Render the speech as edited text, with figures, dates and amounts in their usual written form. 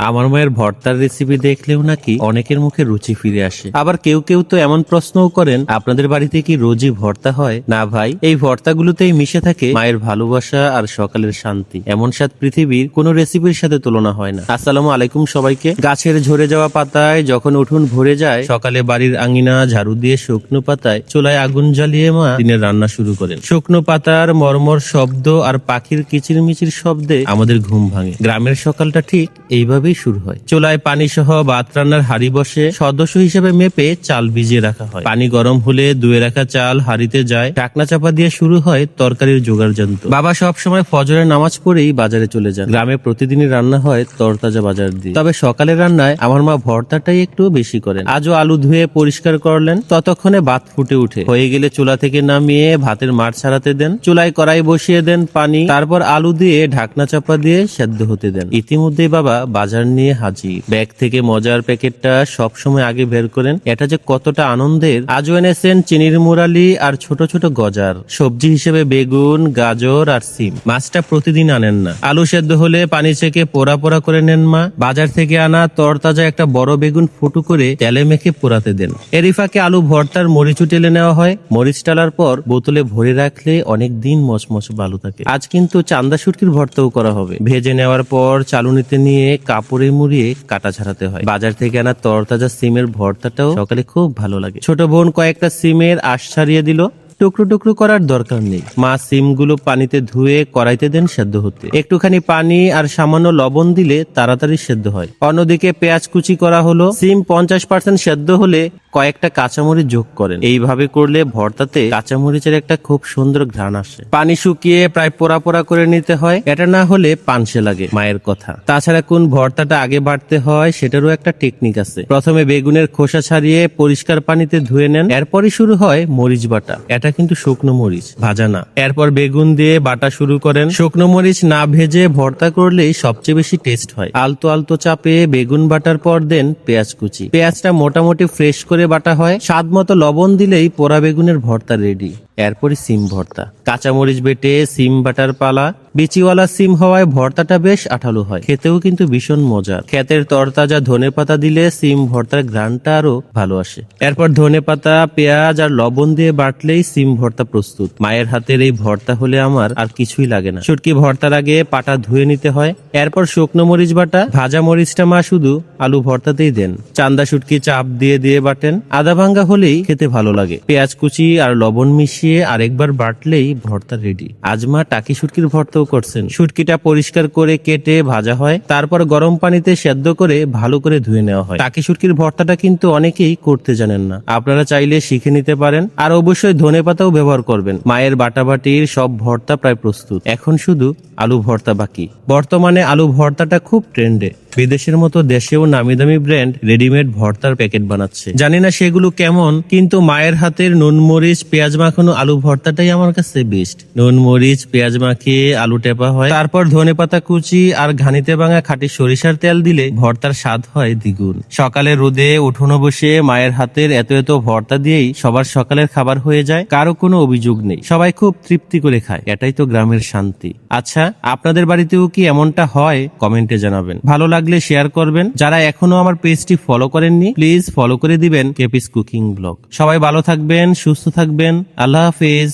আমার মায়ের ভর্তার রেসিপি দেখলেও নাকি অনেকের মুখে রুচি ফিরে আসে। আবার কেউ কেউ তো এমন প্রশ্নও করেন, আপনাদের বাড়িতে কি রোজই ভর্তা হয়? না ভাই, এই ভর্তাগুলোতেই মিশে থাকে মায়ের ভালোবাসা আর সকালের শান্তি। এমন স্বাদ পৃথিবীর কোন রেসিপির সাথে তুলনা হয় না। আসসালামু আলাইকুম সবাইকে। গাছের ঝরে যাওয়া পাতায় যখন উঠোন ভরে যায়, সকালে বাড়ির আঙিনা ঝাড়ু দিয়ে শুকনো পাতায় চুলায় আগুন জ্বালিয়ে মা দিনের রান্না শুরু করেন। শুকনো পাতার মর্মর শব্দ আর পাখির কিচিরমিচির শব্দে আমাদের ঘুম ভাঙে। গ্রামের সকালটা ঠিক এইভাবে শুরু হয়। চুলায় পানি সহ ভাত রান্নার হাড়ি বসে, সদস্য হিসেবে মেপে চাল ভিজিয়ে রাখা হয়। পানি গরম হলে ধুয়ে রাখা চাল হাড়িতে যায়, ঢাকনা চাপা দিয়ে শুরু হয় তরকারির জোগাড় যন্ত্র। বাবা সব সময় ফজরের নামাজ পড়েই বাজারে চলে যান। গ্রামে প্রতিদিনই রান্না হয় তরতাজা বাজার দিয়ে। তবে সকালের রান্নায় আমার মা ভর্তাটাই একটু বেশি করেন। আজও আলু ধুয়ে পরিষ্কার করলেন, ততক্ষণে ভাত ফুটে উঠে হয়ে গেলে চুলা থেকে নামিয়ে ভাতের মার ছাড়াতে দেন। চুলায় কড়াই বসিয়ে দেন পানি, তারপর আলু দিয়ে ঢাকনা চাপা দিয়ে সেদ্ধ হতে দেন। ইতিমধ্যেই বাবা বাজার নিয়ে হাজির। ব্যাগ থেকে মজার প্যাকেটটা সবসময় আগে বের করেন। এটা যে কতটা আনন্দের। আজও এনেছেন চিনির মুরালি আর ছোট ছোট গজার। সবজি হিসেবে বেগুন, গাজর আর সিম। মাছটা প্রতিদিন আনেন না। আলু সেদ্ধ হলে পানি ছেঁকে পোড়া পোড়া করে নেন মা। বাজার থেকে আনা তরতাজা একটা বড় বেগুন ফুটো করে তেলে মেখে পোড়াতে দেন। এরিফাকে আলু ভর্তার মরিচু টেলে নেওয়া হয়। মরিচ টালার পর বোতলে ভরে রাখলে অনেক দিন মচমচ ভালো থাকে। আজ কিন্তু চান্দা শুটকির ভর্তাও করা হবে। ভেজে নেওয়ার পর চালুনিতে নিয়ে কাপড়ে মুড়িয়ে কাটা ছাড়াতে হয়। বাজার থেকে আনা তরতাজা সিমের ভর্তাটাও সকালে খুব ভালো লাগে। ছোট বোন কয়েকটা সিমের আঁশ ছাড়িয়ে দিল। টুকরো টুকরো করার দরকার নেই। মা সিমগুলো পানিতে ধুয়ে কড়াইতে দেন সেদ্ধ হতে। একটুখানি পানি আর সামান্য লবণ দিলে তাড়াতাড়ি সেদ্ধ হয়। অন্যদিকে পেঁয়াজ কুচি করা হলো। সিম 50% সেদ্ধ হলে কয়েকটা কাঁচামরিচ যোগ করেন। এইভাবে করলে ভর্তাতে কাঁচামরিচের একটা খুব সুন্দর ঘ্রাণ আসে। পানি শুকিয়ে প্রায় পোড়া পোড়া করে নিতে হয়, এটা না হলে পানসে লাগে মায়ের কথা। তাছাড়া কোন ভর্তাটা আগে বাড়তে হয় সেটারও একটা টেকনিক আছে। প্রথমে বেগুনের খোসা ছাড়িয়ে পরিষ্কার পানিতে ধুয়ে নেন, এরপরই শুরু হয় মরিচ বাটা। এটা কিন্তু শুকনো মরিচ, ভাজা না। এরপর বেগুন দিয়ে বাটা শুরু করেন। শুকনো মরিচ না ভেজে ভর্তা করলেই সবচেয়ে বেশি টেস্ট হয়। আলতো আলতো চাপে বেগুন বাটার পর দেন পেঁয়াজ কুচি। পেঁয়াজটা মোটামুটি ফ্রেশ করে বাটা হয়। স্বাদ মতো লবণ দিলেই পোড়া বেগুনের ভর্তা রেডি। এরপরে সিম ভর্তা। কাঁচামরিচ বেটে সিম বাটার পালা। বিচিওয়ালা সিম হওয়ায় ভর্তাটা বেশ আঠালো হয়, খেতেও কিন্তু ভীষণ মজার। ক্ষেতের তরতাজা ধনেপাতা দিলে সিম ভর্তার ঘ্রাণটা আরো ভালো আসে। এরপর ধনেপাতা, পেঁয়াজ আর লবণ দিয়ে বাটলেই সিম ভর্তা প্রস্তুত। মায়ের হাতের এই ভর্তা হলে আমার আর কিছুই লাগে না। শুটকি ভর্তার আগে পাটা ধুয়ে নিতে হয়। এরপর শুকনো মরিচ বাটা। ভাজা মরিচটা মা শুধু আলু ভর্তাতেই দেন। চান্দা শুটকি চাপ দিয়ে দিয়ে বাটেন। আদা ভাঙ্গা হলেই খেতে ভালো লাগে। পেঁয়াজ কুচি আর লবণ মিশিয়ে আরেকবার বাটলেই ভর্তা রেডি। আজ মা টাকি শুটকির ভর্তাও করছেন। শুটকিটা পরিষ্কার করে কেটে ভাজা হয়, তারপর গরম পানিতে সেদ্ধ করে ভালো করে ধুয়ে নেওয়া হয়। টাকি শুটকির ভর্তাটা কিন্তু অনেকেই করতে জানেন না, আপনারা চাইলে শিখে নিতে পারেন। আর অবশ্যই ধনেপাতাও ব্যবহার করবেন। মায়ের বাটাবাটির সব ভর্তা প্রায় প্রস্তুত, এখন শুধু আলু ভর্তা বাকি। বর্তমানে আলু ভর্তাটা খুব ট্রেন্ডে। বিদেশের মতো দেশেও নামি দামি ব্র্যান্ড রেডিমেড ভর্তার প্যাকেট বানাচ্ছে। জানি না সেগুলো কেমন, কিন্তু মায়ের হাতের নুন মরিচ পেঁয়াজ মাখানো আলু ভর্তাটাই আমার কাছে বেস্ট। নুন মরিচ পেঁয়াজ মাখিয়ে আলু টেপা হয়, তারপর ধনেপাতা কুচি আর ঘানিতে ভাঙা খাঁটি সরিষার তেল দিলে ভর্তার স্বাদ হয় দ্বিগুণ। সকালে রোদে উঠোনে বসে মায়ের হাতের এত এত ভর্তা দিয়েই সবার সকালের খাবার হয়ে যায়। কারো কোনো অভিযোগ নেই, সবাই খুব তৃপ্তি করে খায়। এটাই তো গ্রামের শান্তি। আচ্ছা, আপনাদের বাড়িতেও কি এমনটা হয়? কমেন্টে জানাবেন। ভালো লাগলে শেয়ার করবেন। যারা এখনো আমার পেজটি ফলো করেননি, প্লিজ ফলো করে দিবেন কেপিস কুকিং ব্লগ। সবাই ভালো থাকবেন, সুস্থ থাকবেন। আল্লাহ হাফেজ।